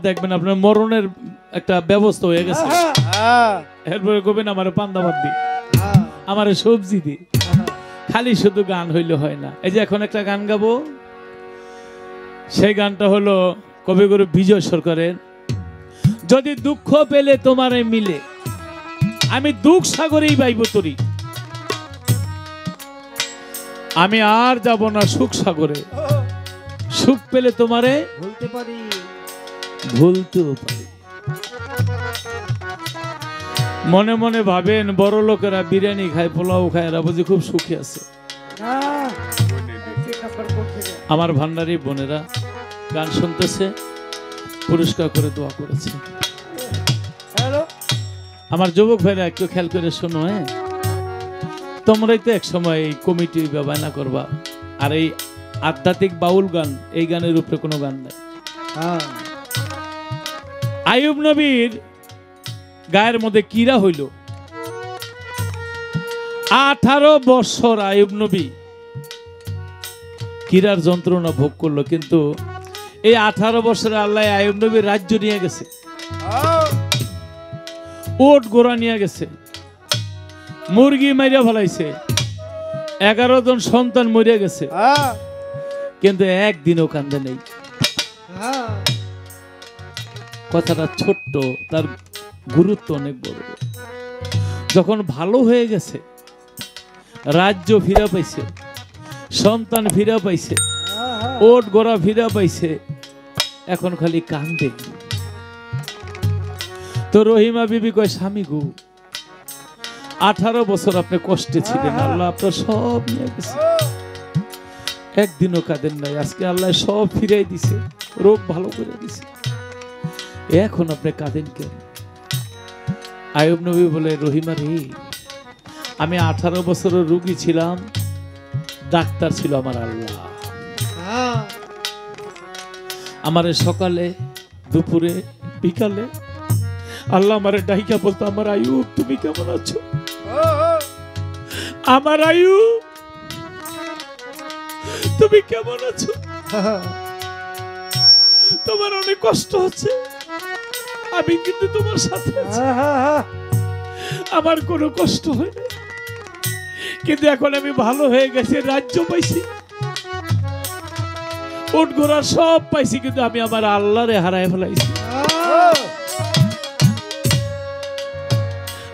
দেখবেন আপনার মরণের একটা ব্যবস্থা হয়ে গেছে, এরপরে কবেন আমার পান্তা ভাত দি, আমার সবজি দি, খালি শুধু গান হইলে হয় না। এই যে এখন একটা গান গাবো, সেই গানটা হলো কবিগুরু বিজয় সরকারের, যদি দুঃখ পেলে তোমারে মিলে আমি দুঃখ সাগরেই বাইব তরি, আমি আর যাব না সুখ সাগরে, সুখ পেলে তোমারে ভুলতে পারি, ভুলতেও পারি। মনে মনে ভাবেন বড় লোকেরা বিরিয়ানি খায়, পোলাও খায়, এরা বুঝি খুব সুখী আছে। আমার ভান্ডারি বোনেরা গান শুনতেছে, পুরস্কার করে দোয়া করেছে। আমার যুবক ভাইরা একটু খেয়াল করে শোনো, হ্যাঁ, তোমরাই তো এক সময় এই কমিটি ব্যবহার করবা, আর এই আধ্যাত্মিক বাউল গান, এই গানের উপরে কোনো গান নাই। আইয়ুব নবীর গায়ের মধ্যে কিরা হইল, 18 বছর আইয়ুব নবী কিরার যন্ত্রণা ভোগ করলো, কিন্তু এই 18 বছরে আল্লাহ আইয়ুব নবীর রাজ্য নিয়ে গেছে, ওট গোড়া নিয়ে গেছে, মুরগি মাইরা ফেলাইছে, 11 জন সন্তান মরে গেছে, কিন্তু একদিনও কান্দে নেই। কথাটা ছোট্ট, তার গুরুত্ব অনেক বড়। যখন ভালো হয়ে গেছে, রাজ্য ফিরা পাইছে, সন্তান ফিরা পাইছে, ওট গোড়া ফিরা পাইছে, এখন খালি কান্দে। তো রহিমা বিবি কয়, স্বামী গো, 18 বছর আপনি কষ্টে ছিলেন, আল্লাহ আপনার সব নিয়ে গেছে, একদিনও কাঁদেন নাই, আজকে আল্লাহ সব ফিরাই দিছে, রোগ ভালো করে দিছে, এখন আপনি কাঁদেন কেন? আইয়ুব নবী বলে, রহিমা রে, আমি 18 বছরের রোগী ছিলাম, ডাক্তার ছিল আমার আল্লাহ। আমারে সকালে, দুপুরে, বিকালে আল্লাহ আমারে ডাইকা বলতো, আমার আইয়ুব তুমি কেমন আছো? আমার আইয়ুব তুমি কেমন আছো? তোমার অনেক কষ্ট হচ্ছে, আমি কিন্তু তোমার সাথে আছি, আমার কোনো কষ্ট হয় না, কিন্তু এখন আমি ভালো হয়ে গেছি, রাজ্য পাইছি, উট ঘোড়া সব পাইছি, কিন্তু আমি আমার আল্লাহরে হারায় ফেলাইছি।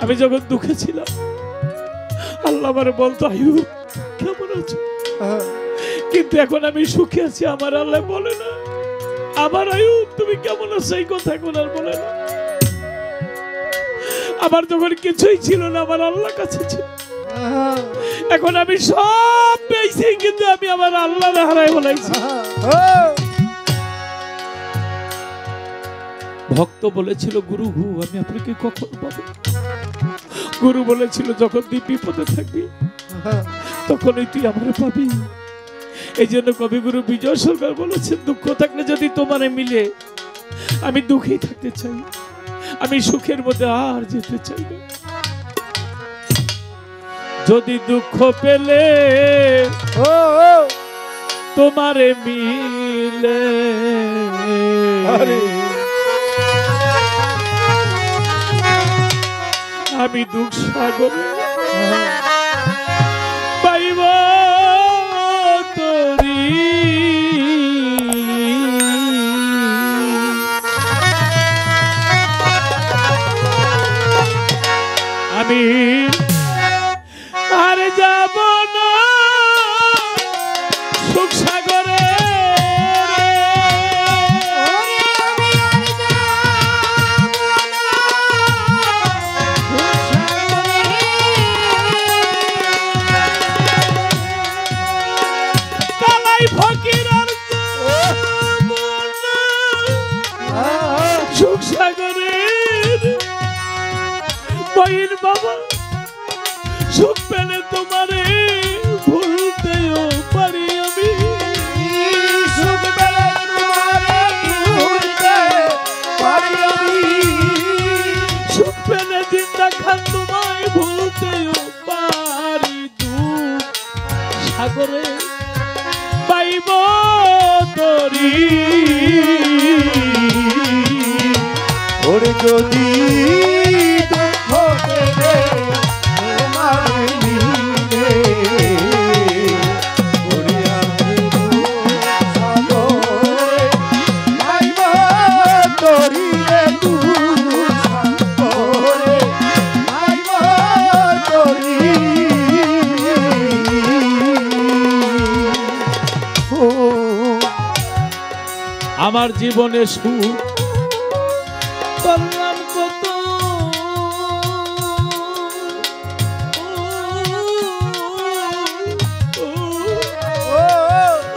আমি যখন দুঃখে ছিলাম, আল্লাহ আমারে বলতো, আইয়ুব কেমন আছো? কিন্তু এখন আমি সুখে আছি, আমার আল্লাহ বলে না, আমার আইয়ুব তুমি কেমন আছো, এই কথা এখন আর বলে না। আমার যখন কিছুই ছিল না, আমার আল্লাহ কাছে ছিল, এখন আমি সব পেয়েছি, কিন্তু আমি আমার আল্লাহরে হারায় ফেলাইছি। ভক্ত বলেছিল, গুরু আমি আপনাকে কখন পাবো? গুরু বলেছিল, যখন তুই বিপদে থাকবি তখনই তুই আমার পাবি। এই জন্য কবিগুরু বিজয় সরকার বলেছেন, দুঃখ থাকলে যদি তোমারে মিলে আমি দুঃখেই থাকতে চাই, আমি সুখের মধ্যে আর যেতে চাই না। যদি দুঃখ পেলে তোমারে মিলে আমি দুঃখ সাগরে পাইব তরি, আমি আর যাব না সুখ সাগরে, সুখ সাগরের বইয়ের বাবা, সুখ পেলে তোমারে ভুলতেও পারি আমি, সুখ পেলে তোমারে ভুলতে পারি আমি, সুখ পেলে জিন্দা খান তোমায় ভুলতেও পারি, দুঃখ সাগরে পাইব তরি। ওরে যদি দুঃখ দেবে তোমার মিলে ওরে আমি সাগরে নাইবা তরিরে দুঃখ সাগরে নাইবা তরি আমার জীবনে সুখ করলাম কত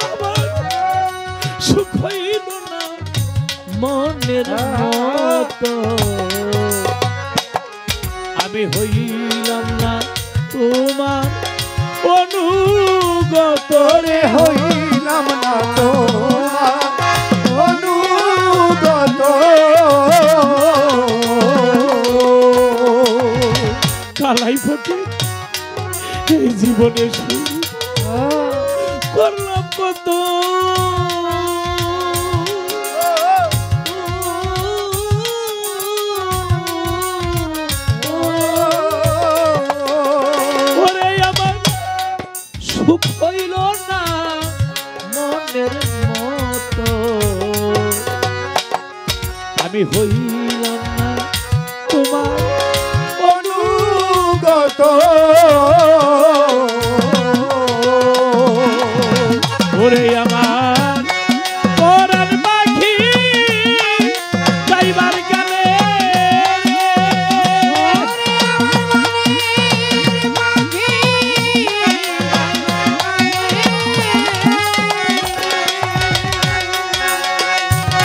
আমার সুখ হইল না মনের মতো আমি হইলাম না তোমার অনুগত রে হইলাম না তোমার অনুগত কালাই ফকির এই জীবনে সুখ করলাম কত ওরে আমার সুখ হইল না মনের মতো আমি হইলাম না তোমার অনুগত ওরে আমার পরাণ পাখি যাইবার কালে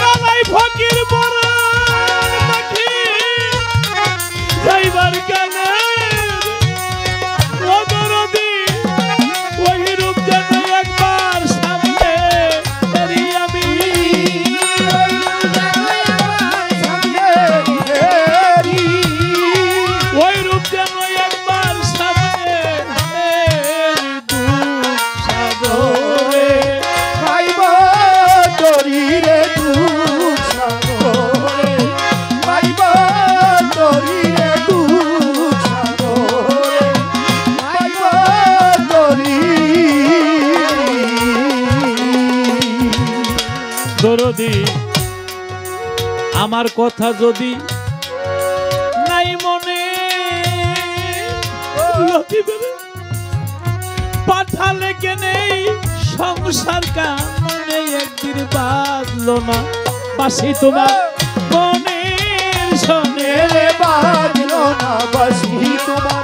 কালাই ফকির পরাণ পাখি যাইবার কালে অদরদি ওই রূপ যেন একবার সামনে এরি আমি ওই রূপ যেন একবার সামনে এরি দুঃখ সাগরে পাইবা তরিরে দুঃখ সাগরে পাইবা তরিরে দুঃখ সাগরে পাইবা তরি দরদি আমার কথা যদি নাই মনে লতিবেরে পাঠালে কেনেই সংসার কামনে একদিন বাজলো না বাসি তোমার মনের শোনে রে বাজলো না বাসি তোমার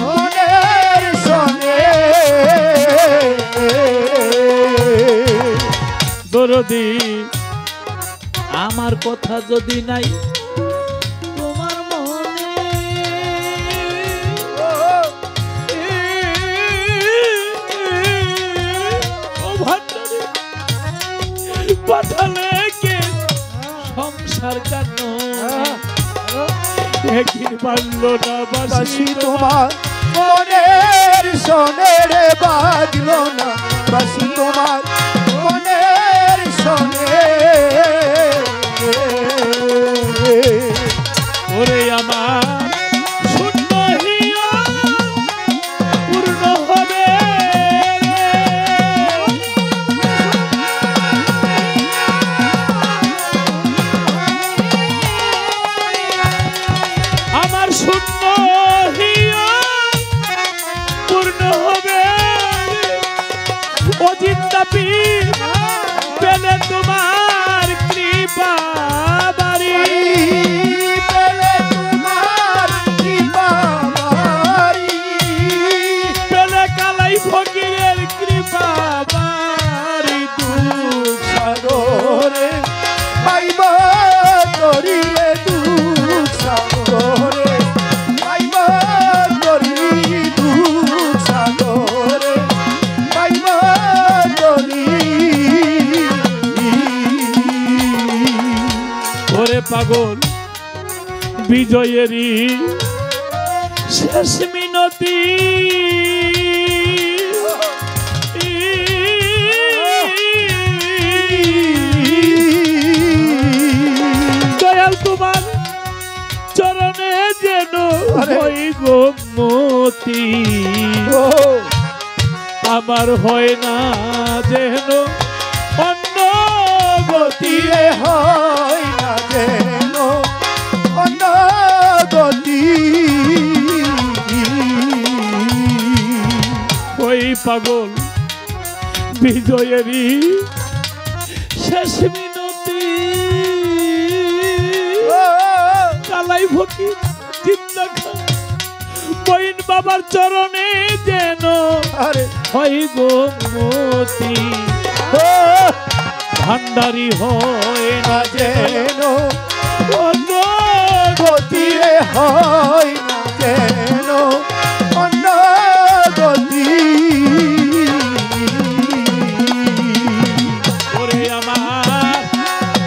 মনের শোনে দরদি আমার কথা যদি নাই তোমার মনে ও ভান্ডারে পাঠালে কে সংসার কান্ন একদিন বাজলো না বাসি বাসি তোমার মনের শোনে রে বাজলো না বাসি তোমার মনের শোনে ওরে আমার শূন্য হিয়া পূর্ণ হবে আমার শূন্য হিয়া পূর্ণ হবে অজিন্তা পীর পেলে তোমার কৃপা বাড়ি পেলে তোমার কৃপা বাড়ি পেলে কালাই ফকিরের কৃপা বাড়ি দুঃখ সাগরে পাইবা তরিরে দুঃখ সাগরে পাইবা তরি দুঃখ সাগরে পাইবা তরি ওরে পাগল বিজয়েরই শেষ মিনতি দয়াল তোমার ওই গো মতি আমার হয় না যেন অন্য গতি হয় না যেন অন্য গতি ওই পাগল বিজয়েরই শেষ মিনতি কালাই ফকির জিন্দা খান বইন বাবার চরণে যেন হয় গো মতি ভান্ডারি হয় না যেন অন্য গতি হয় না যেন অন্য গতি ওরে আমার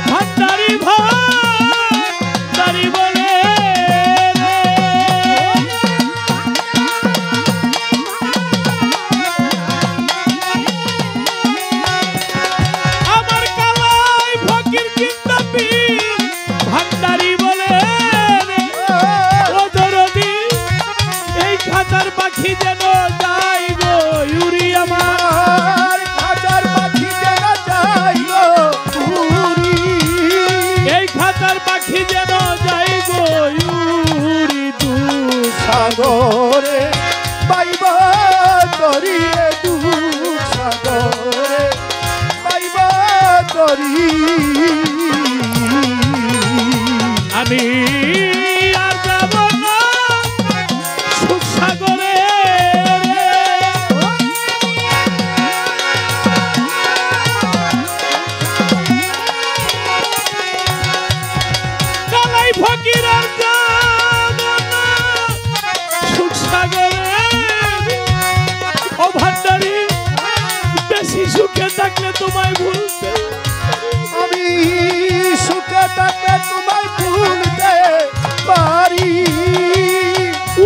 ভান্ডারি ভান্ডারি বলে আমার কালাই ফকির কিন্দাপি ভান্ডারি বলে ও দরদি এই খাতার পাখি যেন যাই গো ইউরি আমার খাতার পাখি যেন যাই গো এই খাতার পাখি যেন যাই গো ইউরি দুঃখ সাগরে পাইব তরিয়ে দুঃখ সাগরে পাইব তরি আমি আর যাব না সুখ সাগরে কালাই ফকির আর যাব না সুখ সাগরে ও ভান্ডারি বেশি সুখে থাকলে তোমায় ভুলতে আমি সুখে থাকে তোমায় ভুলতে পারি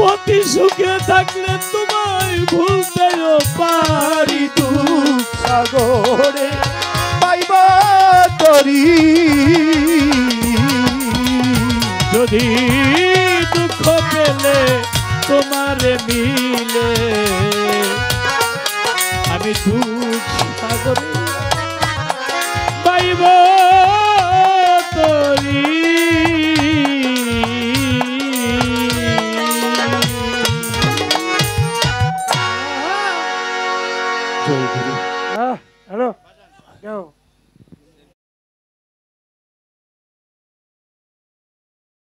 অতি সুখে থাকলে তোমায় ভুলতেও পারি দুঃখ সাগরে পাইব তরি যদি দুঃখ পেলে তোমারে মিলে আমি দুঃখ সাগরে